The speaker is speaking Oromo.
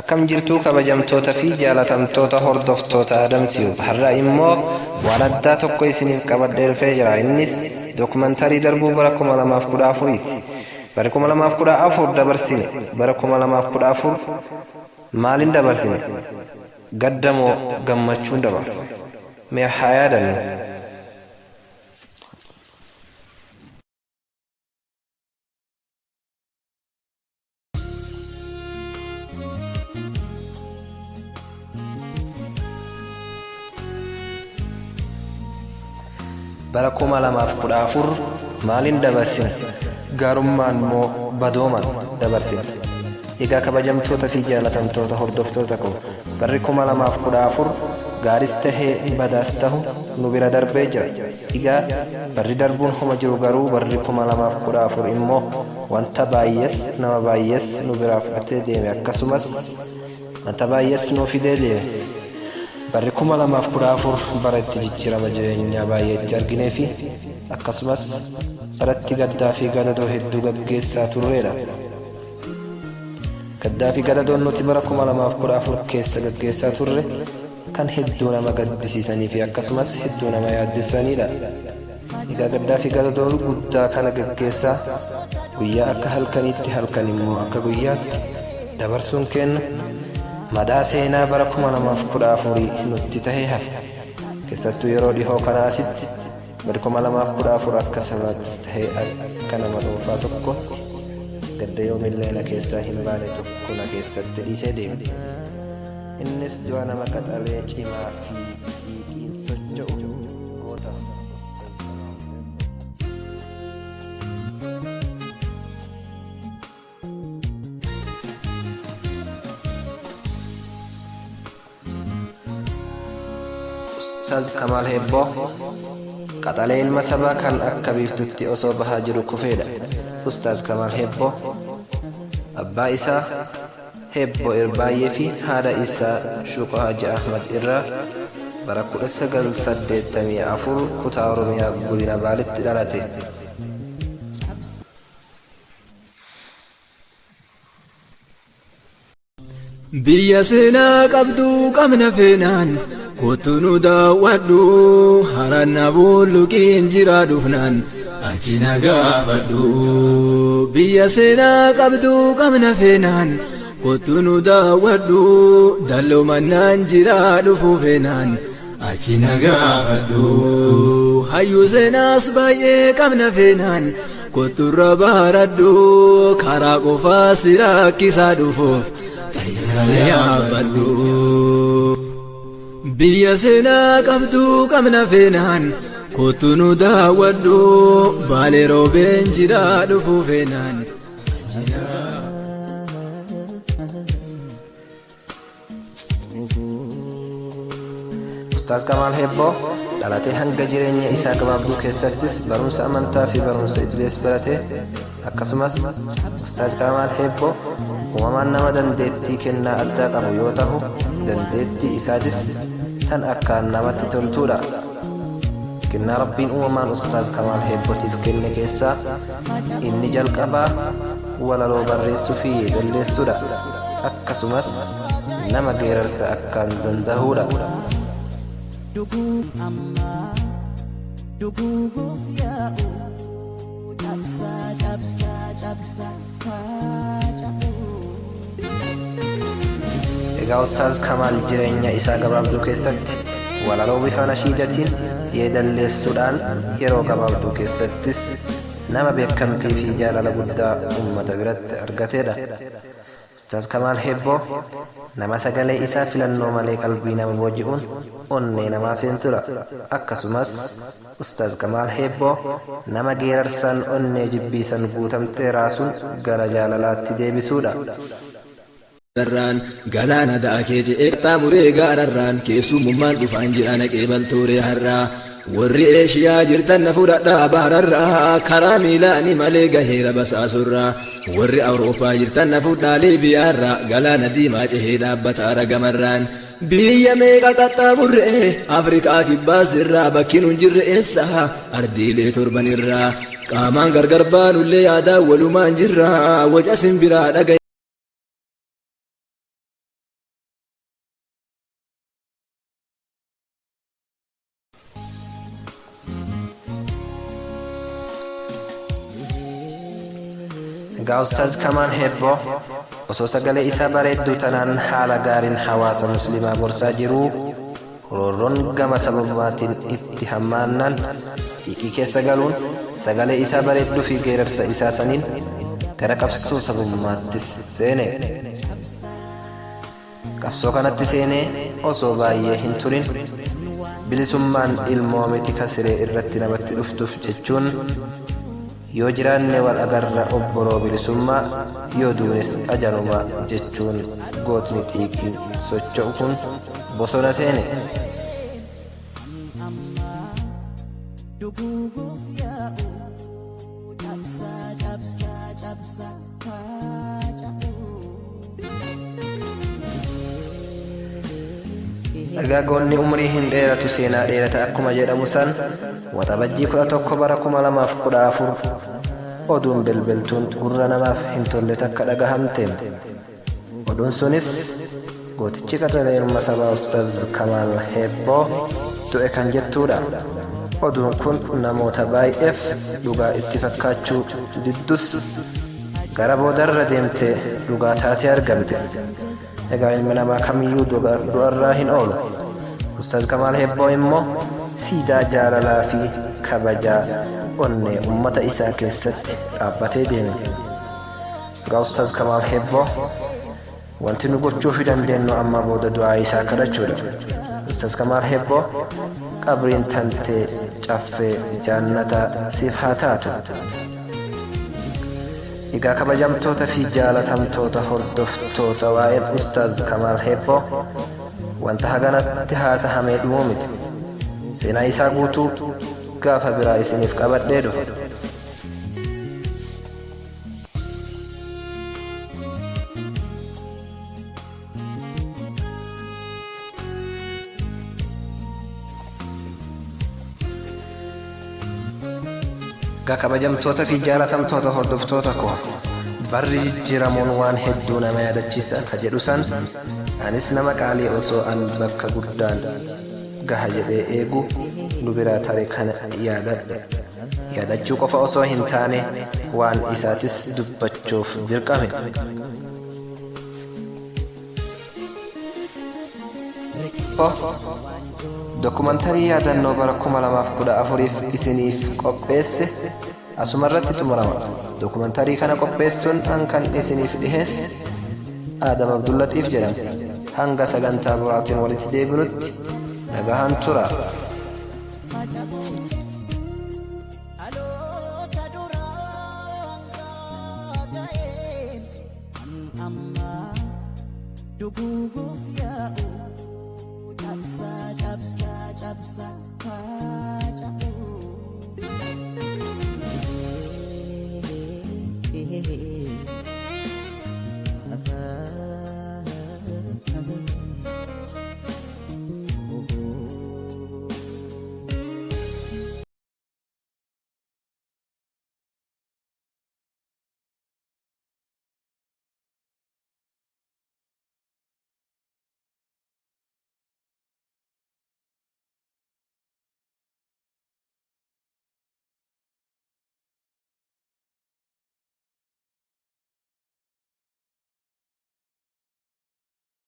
Akkam jirtuu kabajamtoota fi jaalatamtoota hordoftoota Adamsiyu. Har'a immoo waan addaa tokko isiniif qabadhee dhufee jira. Innis dookumantarii darbuu bara 2014ti. Bara 2014 dabarsine. Bara 2014 maaliin dabarsine? Gaddamoo gammachuun dabarsine. Mee haa yaadannu. Bara 2014 maaliin dabarsine? Gaarummaan moo badooman dabarsine? Egaa kabajamtoota fi jaalatamtoota hordoftoota koo, barri 2014 gaaris tahee badaas tahu nu bira darbee jira. Egaa barri darbuun homa jiru garuu barri 2014 immoo wanta baay'ees nama baay'ees nu biraa fudhatee deeme, akkasumas wanta baay'ees nuu fidee deeme. Barri 2014 bara itti jijjiirama jireenyaa baay'ee itti arginee fi akkasumas bara itti gaddaa fi gadadoo hedduu gaggeessaa turreedha. Gaddaa fi gadadoon nuti bara 2014 keessa gaggeessaa turre kan hedduu nama gaddisiisanii fi akkasumas hedduu nama yaaddessaniidha. Egaa gaddaa fi gadadoon guddaa kana gaggeessaa guyyaa akka halkaniitti, halkan immoo akka guyyaatti dabarsuun kenna madaa seenaa bara 2014 nutti tahee hafe. Keessattuu yeroo dhihoo kana asitti bara 2014 akka sabaatti tahee akka nama dhuunfaa tokkotti gadda yoomillee na keessaa hin baane tokko na keessatti dhiisee deeme. Innis du'a nama qaxaree cimaa fi xiiqiin socho'u goota. Ustaaz Kamaal Hebboo qaxalee ilma sabaa kan akka biiftutti osoo bahaa jiru kufeedha. Ustaaz Kamaal Hebboo abbaa isaa Hebboo Irbaayyee fi haadha isaa Shuuqoo Haji Ahmad irraa bara 1984 kutaa Oromiyaa godina Baaleetti dhalate. Biyya seenaa qabdu qabna feenaan kottu nu daawwadhu, haranna bulluqiin jira dhufnaan achi na gaafadhu. Biyya seenaa qabdu qabna feenaan kottu nu daawwadhu, dalloo mannaan jira dhufu feenaan achi na gaafadhu. Hayyuu seenaas baay'ee qabna feenaan kottu irra baradhu, karaa qofaa si rakkisaa dhufuuf tayyaalee yaabbadhu. Biyya seenaa qabdu qabna feenaan kottu nu daawwadhu, baalee roobeen jira dhufu feenaan. Ustaaz Kamaal Hebboo dhalatee hanga jireenya isaa gabaabduu keessattis barumsa amantaa fi barumsa idilees barate. Akkasumas Ustaaz Kamaal Hebboo uumamaan nama dandeettii kennaa addaa qabu yoo ta'u, dandeettii isaatis tan akkaan namatti toltuudha. Kennaa Rabbiin uumamaan Ustaaz Kamaal Hebbootiif kenne keessaa inni jalqabaa walaloo barreessuu fi dalleessuudha. Akkasumas nama geerarsa akkaan danda'uudha. Egaa Ustaaz Kamaal jireenya isaa gabaabduu keessatti walaloo bifa nashiidatiin yeedalleessuudhaan yeroo gabaabduu keessattis nama beekamtii fi jaalala guddaa uummata biratti argateedha. Ustaaz Kamaal Hebboo nama sagalee isaa filannoo malee qalbii nama boji'uun onnee namaa seentudha. Akkasumas Ustaaz Kamaal Hebboo nama geerarsaan onnee jibbiisan guutamtee raasuun gara jaalalaatti deebisuudha. Darraan galaana daakee je'ee qaxxaamuree gaararraan keessummaan dhufaan ji'a naqee baltooree har'aa. Warri Eeshiyaa jirtan na fudhadhaa bahararraa, karaa miilaanii malee gaheera basaasurraa. Warri Awurooppaa jirtan na fudhaa Liibiyaarraa, galaana diimaa cehee dhaabbataa ragamarraan. Biyya meeqa qaxxaamurree Afrikaa kibbaas irraa, bakki nun jirre eessaa ardiilee torbanirraa. Qaamaan gargar baanullee yaadaan walumaan jirraa, waca simbiraa dhagaye. Egaa Ustaaz Kamaan Hebboo osoo sagalee isaa bareedduu tanaan haala gaariin hawaasa musliimaa gorsaa jiruu roorroon gama sababummaatiin itti hammaannaan xiiqii keessa galuun sagalee isaa bareedduu fi geerarsa isaa saniin gara qabsoo sababummaattis seene. Qabsoo kanatti seenee osoo baay'ee hin turin bilisummaan ilmoo miti kasiree irratti namatti dhuftuuf jechuun yoo jiraanne wal agarra obboroo bilisummaa yoo duunes ajanuma jechuun gootni xiiqiin socho'u kun bosona seene. Dhagaagonni umrii hin dheeratu seenaa dheerata akkuma jedhamu san waxabajjii 11 bara 2014 oduun belbeltuun gurra namaaf hin tolle takka dhagahamteen. Oduun sunis gootichi qaxaleeruma sabaa Ustaaz Kamaal Hebboo du'e kan jettuudha. Oduun kun namoota baay'eef dhugaa itti fakkaachuu diddus gara boodarra deemtee dhugaa taatee argamte. Egaa ilmi namaa kamiyyuu du'arraa hin oolu. Ustaaz Kamaal Hebboo immoo siidaa jaalalaa fi kabajaa onnee ummata isaa keessatti dhaabbatee deeme. Egaa Ustaaz Kamaal Hebboo wanti nu gochuu dandeenyu amma booda du'aa isaa kadhachuudha. Ustaaz Kamaal Hebboo qabriin tantee caffee jannataa siif haa taatu. Egaa kabajamtoota fi jaalatamtoota hordoftoota waa'ee Ustaaz Kamaal Hebboo wanta haganatti haasahamee dhumuu miti. Seenaa isaa guutuu gaafa biraa isiniif qabadhee dhufa. Egaa kabajamtoota fi jaalatamtoota hordoftoota koo barri jijjiiramuun waan hedduu nama yaadachiisa ka jedhu san anis nama qaalii osoo an bakka guddaan gaha jedhee eegu nu biraa tare kana yaadadhe. Yaadachuu qofa osoo hin taane waan isaatis dubbachuuf dirqame. Dokumantarii yaadannoo bara 2014f isiniif qopheesse asumarratti xumurama. Dokumantarii kana qopheessuun kan isiniif dhiheesse Adam Abdullatiif jedhama. Hanga sagantaa biraatiin walitti deebinutti nagahaan tura. Hey, hey, hey.